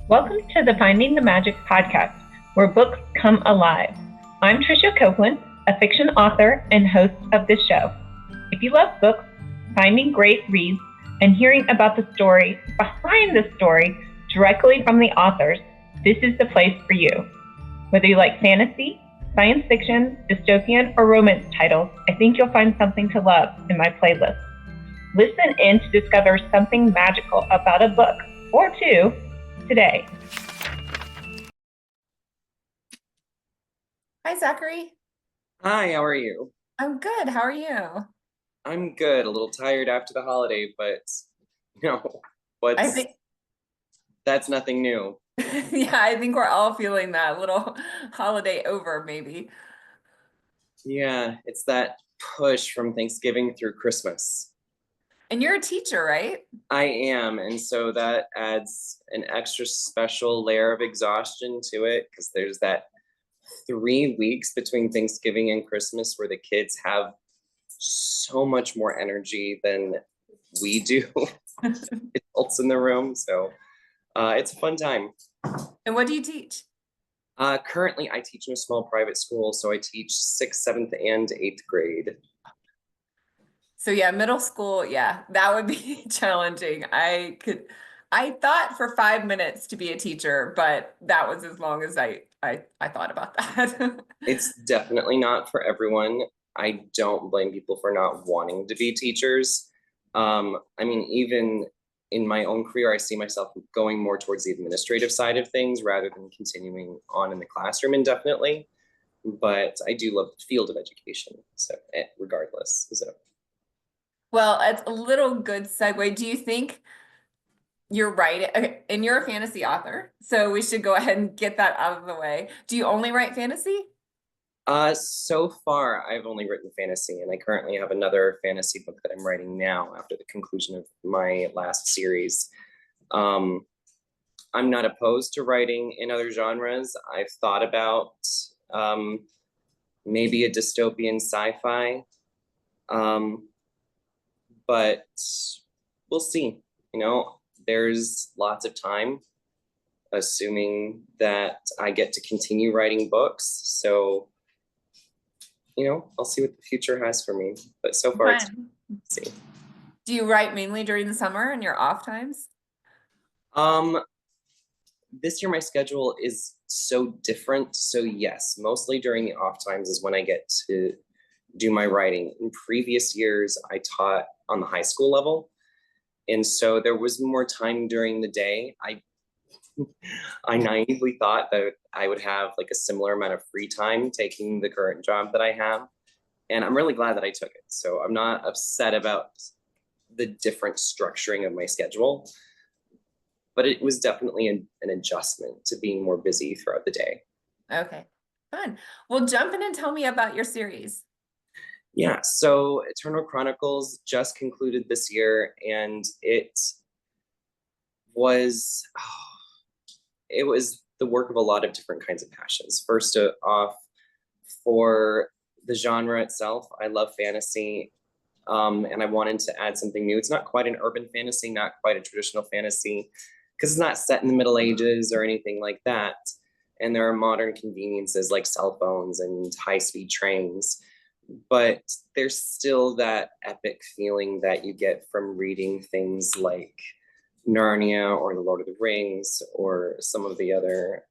Welcome to the Finding the Magic podcast, where books come alive. I'm Tricia Copeland, a fiction author and host of this show. If you love books, finding great reads, and hearing about the story behind the story directly from the authors, this is the place for you. Whether you like fantasy, science fiction, dystopian, or romance titles, I think you'll find something to love in my playlist. Listen in to discover something magical about a book or two today. Hi, Zachary. Hi, how are you? I'm good. How are you? I'm good. A little tired after the holiday, but you know, I think, that's nothing new. yeah, I think we're all feeling that little holiday over, maybe. Yeah, it's that push from Thanksgiving through Christmas. And you're a teacher, right? I am, and so that adds an extra special layer of exhaustion to it because there's that 3 weeks between Thanksgiving and Christmas where the kids have so much more energy than we do, adults in the room. So it's a fun time. And what do you teach? Currently, I teach in a small private school, so I teach 6th, 7th, and 8th grade. So yeah, middle school, yeah, that would be challenging. I thought for 5 minutes to be a teacher, but that was as long as I thought about that. It's definitely not for everyone. I don't blame people for not wanting to be teachers. I mean, even in my own career, I see myself going more towards the administrative side of things rather than continuing on in the classroom indefinitely. But I do love the field of education, so regardless. So. Well, it's a little good segue. Do you think you're right? Okay, and you're a fantasy author, so we should go ahead and get that out of the way. Do you only write fantasy? So far, I've only written fantasy, and I currently have another fantasy book that I'm writing now after the conclusion of my last series. I'm not opposed to writing in other genres. I've thought about maybe a dystopian sci-fi, but we'll see. You know, there's lots of time, assuming that I get to continue writing books. So, you know, I'll see what the future has for me. But so far, let's see. Do you write mainly during the summer and your off times? This year my schedule is so different. So yes, mostly during the off times is when I get to do my writing. In previous years, I taught on the high school level. And so there was more time during the day. I naively thought that I would have like a similar amount of free time taking the current job that I have. And I'm really glad that I took it. So I'm not upset about the different structuring of my schedule, but it was definitely an adjustment to being more busy throughout the day. Okay, fun. Well, jump in and tell me about your series. Yeah, so Eternal Chronicles just concluded this year, and it was the work of a lot of different kinds of passions. First off, for the genre itself, I love fantasy, and I wanted to add something new. It's not quite an urban fantasy, not quite a traditional fantasy, because it's not set in the Middle Ages or anything like that. And there are modern conveniences like cell phones and high-speed trains, but there's still that epic feeling that you get from reading things like Narnia or The Lord of the Rings or some of the other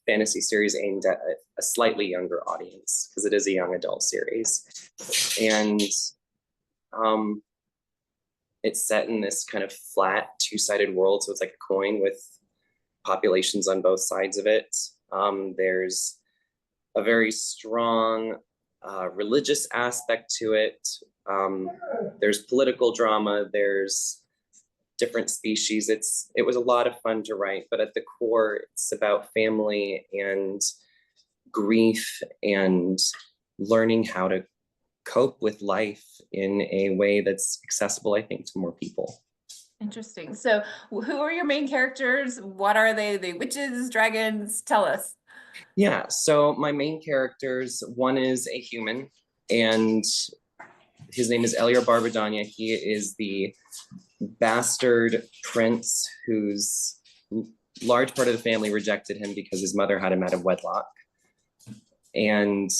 fantasy series aimed at a slightly younger audience, because it is a young adult series. And it's set in this kind of flat two-sided world, so it's like a coin with populations on both sides of it. There's a very strong religious aspect to it. There's political drama, there's different species. It was a lot of fun to write, but at the core, it's about family and grief and learning how to cope with life in a way that's accessible, I think, to more people. Interesting. So who are your main characters? What are they? The witches, dragons? Tell us. Yeah, so my main characters, one is a human, and his name is Elior Barbadania. He is the bastard prince whose large part of the family rejected him because his mother had him out of wedlock. And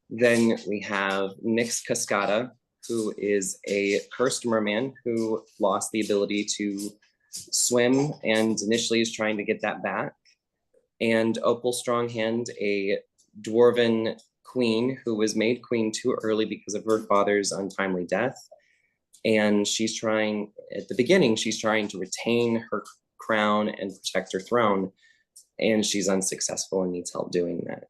then we have Nyx Cascada, who is a cursed merman who lost the ability to swim and initially is trying to get that back. And Opal Stronghand, a dwarven queen who was made queen too early because of her father's untimely death. And she's trying, at the beginning, she's trying to retain her crown and protect her throne. And she's unsuccessful and needs help doing that.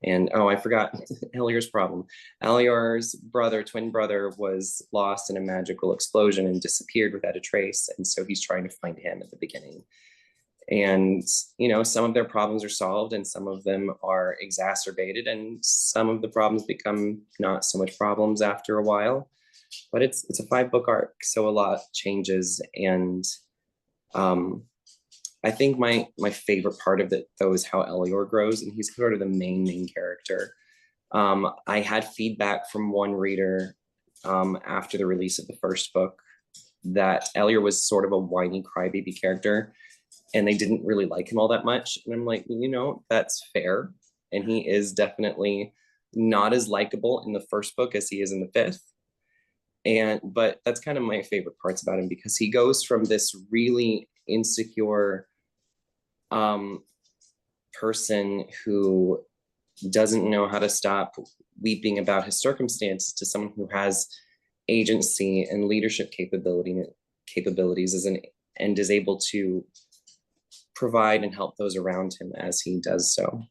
And oh, I forgot Elior's problem. Elior's brother, twin brother, was lost in a magical explosion and disappeared without a trace. And so he's trying to find him at the beginning. And, you know, some of their problems are solved and some of them are exacerbated and some of the problems become not so much problems after a while. But it's a 5-book arc, so a lot changes. And I think my favorite part of it, though, is how Elior grows, and he's sort of the main character. I had feedback from one reader after the release of the first book that Elior was sort of a whiny crybaby character, and they didn't really like him all that much. And I'm like, you know, that's fair. And he is definitely not as likable in the first book as he is in the 5th. But that's kind of my favorite parts about him, because he goes from this really insecure person who doesn't know how to stop weeping about his circumstances to someone who has agency and leadership capabilities and is able to provide and help those around him as he does so.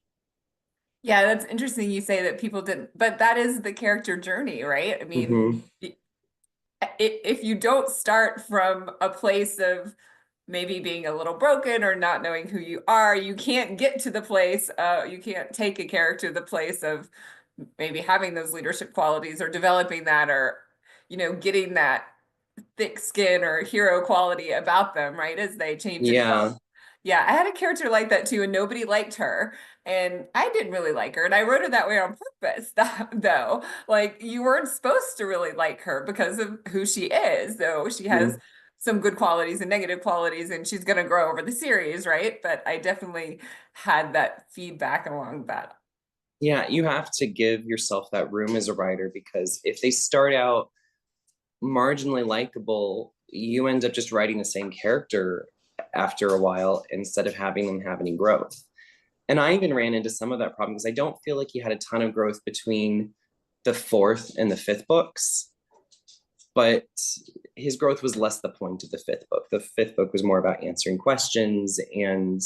Yeah, that's interesting you say that people didn't, but that is the character journey, right? I mean, if you don't start from a place of maybe being a little broken or not knowing who you are, you can't get to the place, you can't take a character to the place of maybe having those leadership qualities or developing that, or, you know, getting that thick skin or hero quality about them, right? As they change. Yeah. Yeah, I had a character like that too, and nobody liked her. And I didn't really like her. And I wrote her that way on purpose, though. Like, you weren't supposed to really like her because of who she is, though she has some good qualities and negative qualities, and she's going to grow over the series, right? But I definitely had that feedback along that. Yeah, you have to give yourself that room as a writer, because if they start out marginally likable, you end up just writing the same character after a while instead of having them have any growth. And I even ran into some of that problem because I don't feel like he had a ton of growth between the 4th and the 5th books, but his growth was less the point of the 5th book. The 5th book was more about answering questions and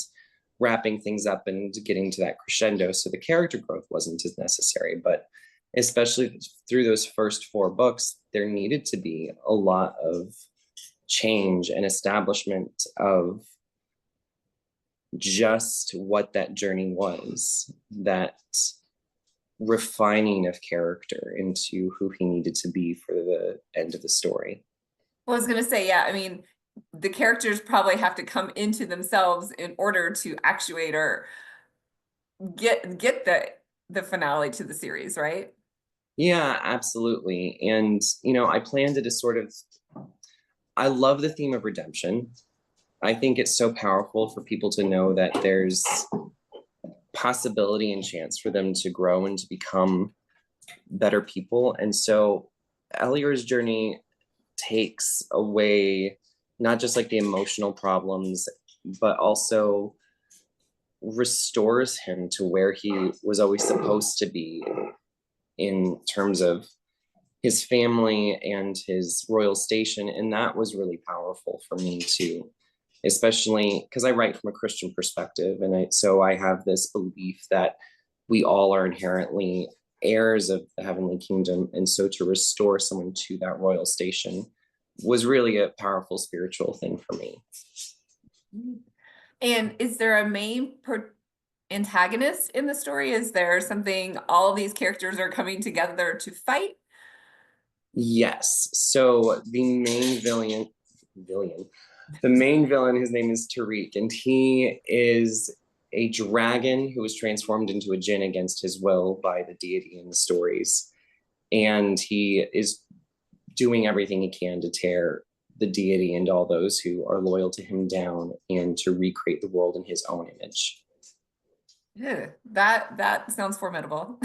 wrapping things up and getting to that crescendo. So the character growth wasn't as necessary, but especially through those first 4 books, there needed to be a lot of change and establishment of just what that journey was, that refining of character into who he needed to be for the end of the story. Well, I was going to say, yeah, I mean, the characters probably have to come into themselves in order to actuate or get the finale to the series, right? Yeah, absolutely. And, you know, I planned it as sort of, I love the theme of redemption. I think it's so powerful for people to know that there's possibility and chance for them to grow and to become better people. And so Elior's journey takes away not just like the emotional problems, but also restores him to where he was always supposed to be in terms of his family and his royal station. And that was really powerful for me too, especially because I write from a Christian perspective. And so I have this belief that we all are inherently heirs of the heavenly kingdom. And so to restore someone to that royal station was really a powerful spiritual thing for me. And is there a main antagonist in the story? Is there something all these characters are coming together to fight? Yes. So the main villain, his name is Tariq, and he is a dragon who was transformed into a djinn against his will by the deity in the stories. And he is doing everything he can to tear the deity and all those who are loyal to him down, and to recreate the world in his own image. Yeah, that sounds formidable.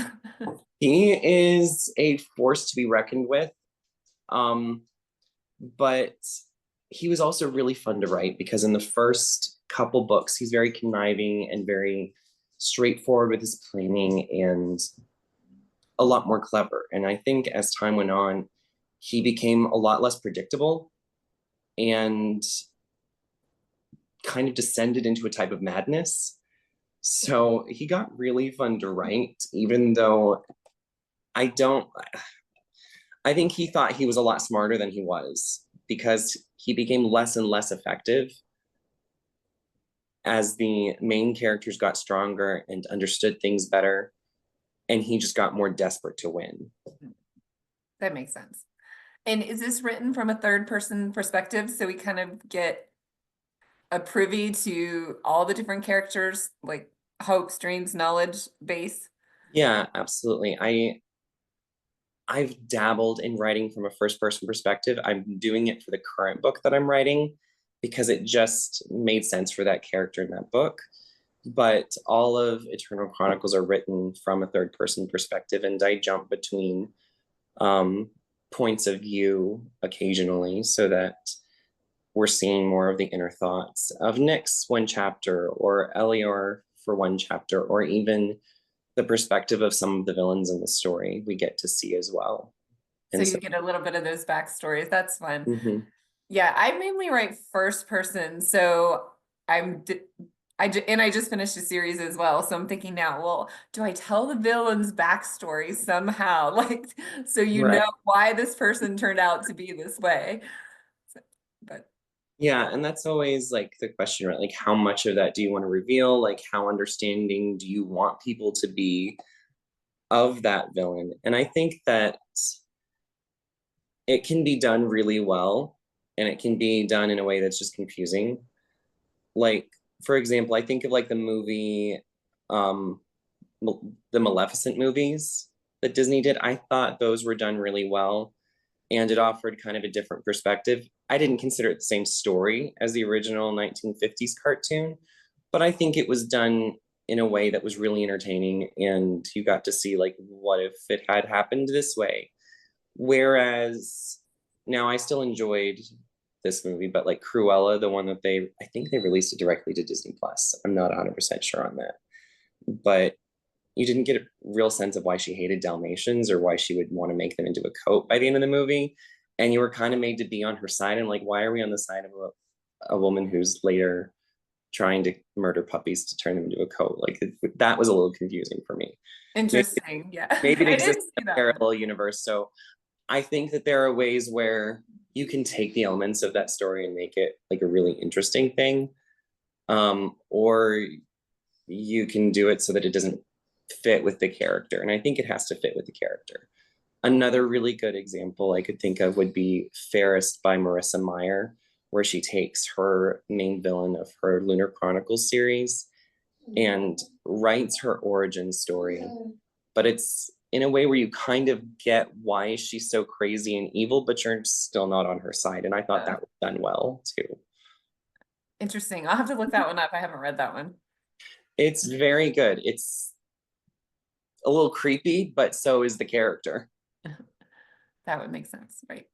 He is a force to be reckoned with. But he was also really fun to write, because in the first couple books, he's very conniving and very straightforward with his planning and a lot more clever. And I think as time went on, he became a lot less predictable and kind of descended into a type of madness. So he got really fun to write, even though I think he thought he was a lot smarter than he was, because he became less and less effective as the main characters got stronger and understood things better, and he just got more desperate to win. That makes sense. And is this written from a third person perspective, so we kind of get a privy to all the different characters, like hopes, dreams, knowledge base? Yeah, absolutely. I've dabbled in writing from a first person perspective. I'm doing it for the current book that I'm writing because it just made sense for that character in that book. But all of Eternal Chronicles are written from a third person perspective, and I jump between points of view occasionally, so that we're seeing more of the inner thoughts of Nyx one chapter, or Elior for one chapter, or even the perspective of some of the villains in the story we get to see as well. So you get a little bit of those backstories. That's fun. Mm-hmm. Yeah, I mainly write first person, so I just finished a series as well. So I'm thinking now, well, do I tell the villain's backstory somehow, like, so you Right. know why this person turned out to be this way? But yeah, and that's always like the question, right? Like, how much of that do you want to reveal? Like, how understanding do you want people to be of that villain? And I think that it can be done really well, and it can be done in a way that's just confusing. Like, for example, I think of like the movie, the Maleficent movies that Disney did. I thought those were done really well, and it offered kind of a different perspective. I didn't consider it the same story as the original 1950s cartoon, but I think it was done in a way that was really entertaining, and you got to see like, what if it had happened this way? Whereas now I still enjoyed this movie, but like Cruella, the one that I think they released it directly to Disney Plus. I'm not 100% sure on that, but you didn't get a real sense of why she hated Dalmatians or why she would want to make them into a coat by the end of the movie. And you were kind of made to be on her side. And like, why are we on the side of a woman who's later trying to murder puppies to turn them into a coat? Like, that was a little confusing for me. interesting. Yeah. Maybe it I didn't exists see in a that parallel universe. So I think that there are ways where you can take the elements of that story and make it like a really interesting thing. Or you can do it so that it doesn't fit with the character. And I think it has to fit with the character. Another really good example I could think of would be Fairest by Marissa Meyer, where she takes her main villain of her Lunar Chronicles series and writes her origin story, but it's in a way where you kind of get why she's so crazy and evil, but you're still not on her side. And I thought that was done well too. Interesting. I'll have to look that one up. I haven't read that one. It's very good. It's a little creepy, but so is the character. That would make sense, right?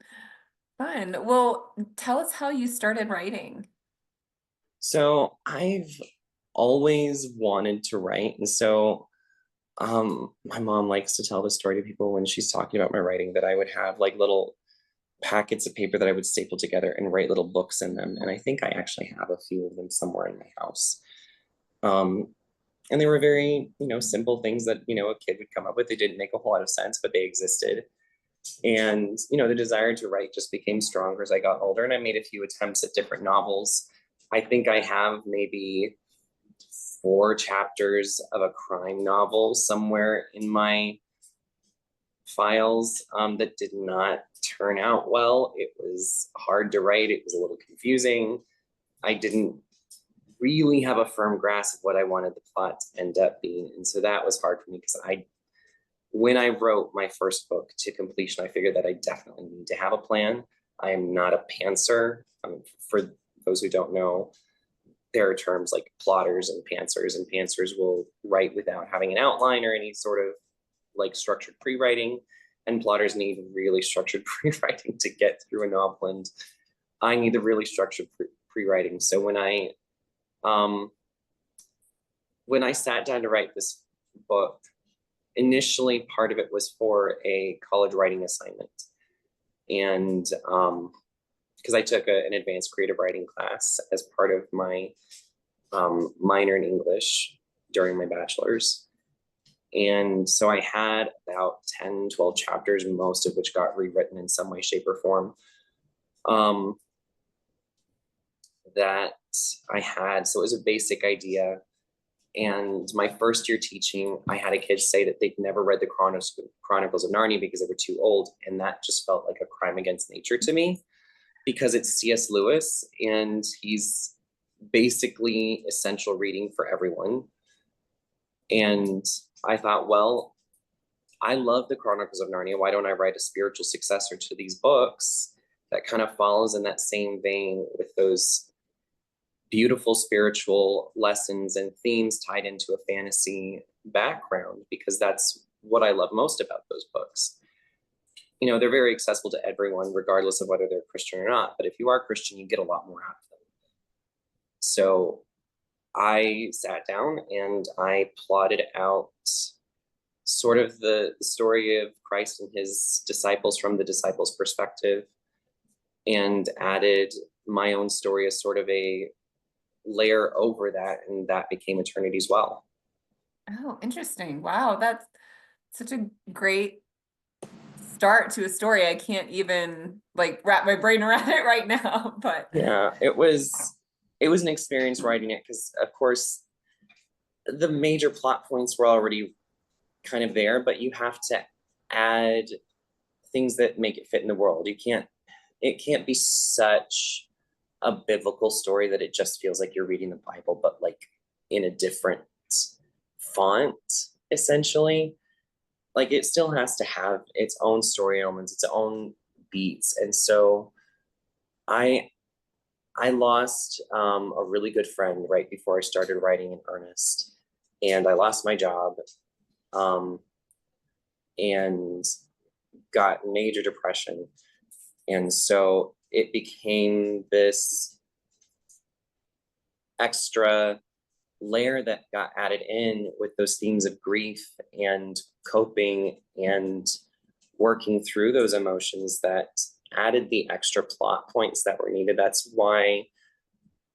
Fun. Well, tell us how you started writing. So I've always wanted to write. And so my mom likes to tell the story to people when she's talking about my writing, that I would have like little packets of paper that I would staple together and write little books in them. And I think I actually have a few of them somewhere in my house. And they were very, simple things that, a kid would come up with. They didn't make a whole lot of sense, but they existed. And, the desire to write just became stronger as I got older. And I made a few attempts at different novels. I think I have maybe 4 chapters of a crime novel somewhere in my files that did not turn out well. It was hard to write. It was a little confusing. I didn't really have a firm grasp of what I wanted the plot to end up being. And so that was hard for me, because when I wrote my first book to completion, I figured that I definitely need to have a plan. I am not a pantser. For those who don't know, there are terms like plotters and pantsers will write without having an outline or any sort of like structured pre-writing, and plotters need really structured pre-writing to get through a novel, and I need the really structured pre-writing. So when I sat down to write this book, initially part of it was for a college writing assignment, and because I took an advanced creative writing class as part of my minor in English during my bachelor's. And so I had about 10, 12 chapters, most of which got rewritten in some way, shape, or form. That I had. So it was a basic idea. And my first year teaching, I had a kid say that they'd never read the Chronicles of Narnia because they were too old. And that just felt like a crime against nature to me, because it's C.S. Lewis and he's basically essential reading for everyone. And I thought, well, I love the Chronicles of Narnia. Why don't I write a spiritual successor to these books that kind of follows in that same vein with those beautiful spiritual lessons and themes tied into a fantasy background? Because that's what I love most about those books. You know, they're very accessible to everyone, regardless of whether they're Christian or not. But if you are Christian, you get a lot more out of them. So I sat down and I plotted out sort of the story of Christ and his disciples from the disciples' perspective, and added my own story as sort of a layer over that, and that became Eternity's Well. Oh, interesting. Wow, that's such a great start to a story. I can't even like wrap my brain around it right now, but yeah, it was an experience writing it, because of course the major plot points were already kind of there, but you have to add things that make it fit in the world. It can't be such a biblical story that it just feels like you're reading the Bible, but like in a different font, essentially. Like it still has to have its own story elements, its own beats. And so I lost a really good friend right before I started writing in earnest, and I lost my job and got major depression. And so it became this extra layer that got added in with those themes of grief and coping and working through those emotions that added the extra plot points that were needed. That's why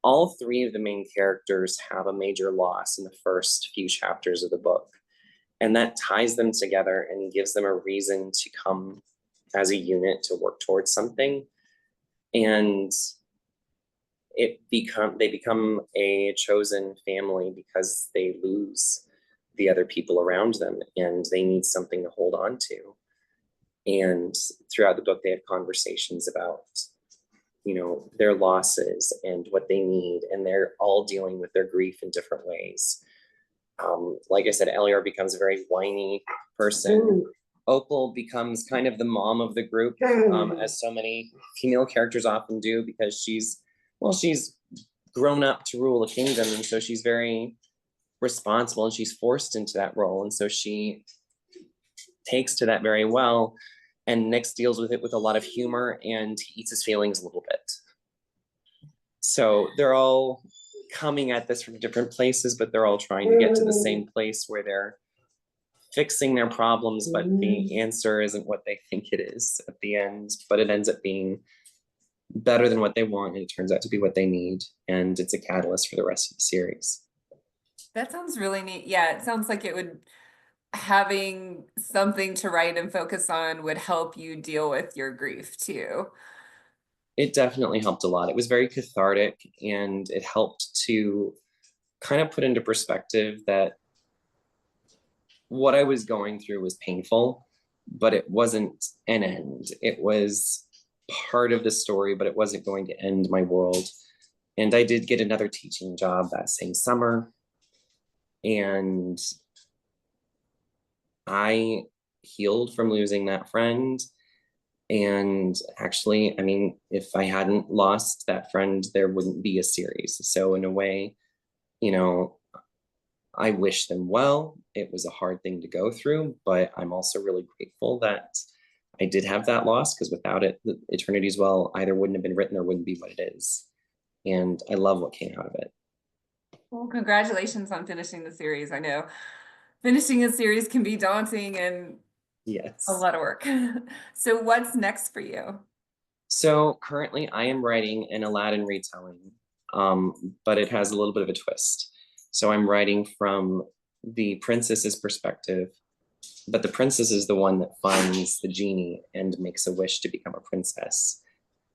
all three of the main characters have a major loss in the first few chapters of the book. And that ties them together and gives them a reason to come as a unit to work towards something. And they become a chosen family because they lose the other people around them and they need something to hold on to. And throughout the book, they have conversations about, you know, their losses and what they need, and they're all dealing with their grief in different ways. Like I said, Elior becomes a very whiny person. Opal becomes kind of the mom of the group, as so many female characters often do, because she's grown up to rule a kingdom, and so she's very responsible and she's forced into that role, and so she takes to that very well. And Nix deals with it with a lot of humor, and he eats his feelings a little bit. So they're all coming at this from different places, but they're all trying to get to the same place where they're fixing their problems, but the answer isn't what they think it is at the end, but it ends up being better than what they want, and it turns out to be what they need, and it's a catalyst for the rest of the series. that sounds really neat. Yeah, it sounds like having something to write and focus on would help you deal with your grief too. It definitely helped a lot. It was very cathartic, and it helped to kind of put into perspective that what I was going through was painful, but it wasn't an end. It was part of the story, but it wasn't going to end my world. And I did get another teaching job that same summer, and I healed from losing that friend. And actually, I mean, if I hadn't lost that friend, there wouldn't be a series. So in a way, you know, I wish them well. It was a hard thing to go through, but I'm also really grateful that I did have that loss, because without it, the Eternity's Well either wouldn't have been written or wouldn't be what it is. And I love what came out of it. Well, congratulations on finishing the series. I know finishing a series can be daunting and Yes. a lot of work. So what's next for you? So currently I am writing an Aladdin retelling, but it has a little bit of a twist. So I'm writing from the princess's perspective, but the princess is the one that finds the genie and makes a wish to become a princess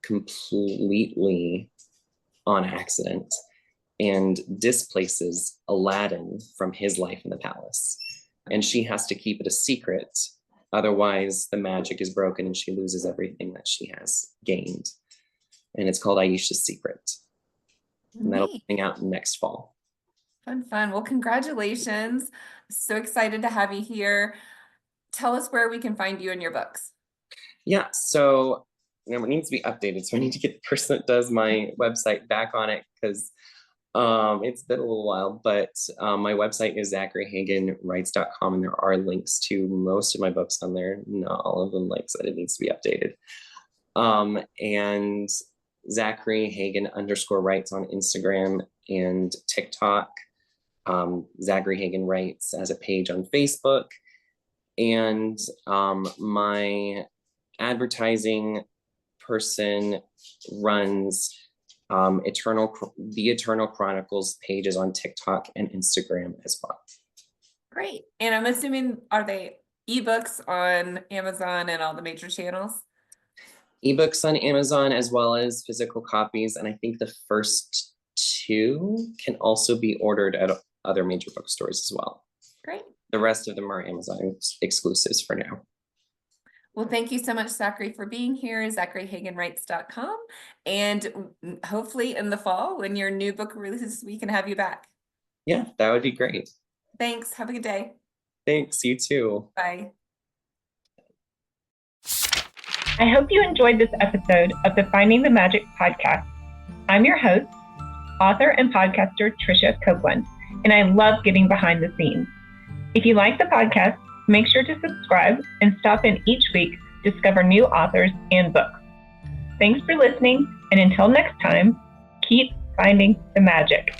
completely on accident, and displaces Aladdin from his life in the palace. And she has to keep it a secret. Otherwise, the magic is broken and she loses everything that she has gained. And it's called Aisha's Secret. And that'll be coming out next fall. Fun. Well, congratulations. So excited to have you here. Tell us where we can find you and your books. Yeah, so it needs to be updated. So I need to get the person that does my website back on it, because it's been a little while, but my website is zacharyhagenwrites.com, and there are links to most of my books on there. Not all of them, like I said, it needs to be updated. And Zachary Hagen _writes on Instagram and TikTok. Zachary Hagen Writes as a page on Facebook. And my advertising person runs the Eternal Chronicles pages on TikTok and Instagram as well. Great. And I'm assuming, are they ebooks on Amazon and all the major channels? Ebooks on Amazon as well as physical copies. And I think the first two can also be ordered at other major bookstores as well. Great. The rest of them are Amazon exclusives for now. Well, thank you so much, Zachary, for being here. ZacharyHagenWrites.com. And hopefully in the fall, when your new book releases, we can have you back. Yeah, that would be great. Thanks. Have a good day. Thanks, you too. Bye. I hope you enjoyed this episode of the Finding the Magic podcast. I'm your host, author and podcaster Tricia Copeland, and I love getting behind the scenes. If you like the podcast, make sure to subscribe and stop in each week to discover new authors and books. Thanks for listening, and until next time, keep finding the magic.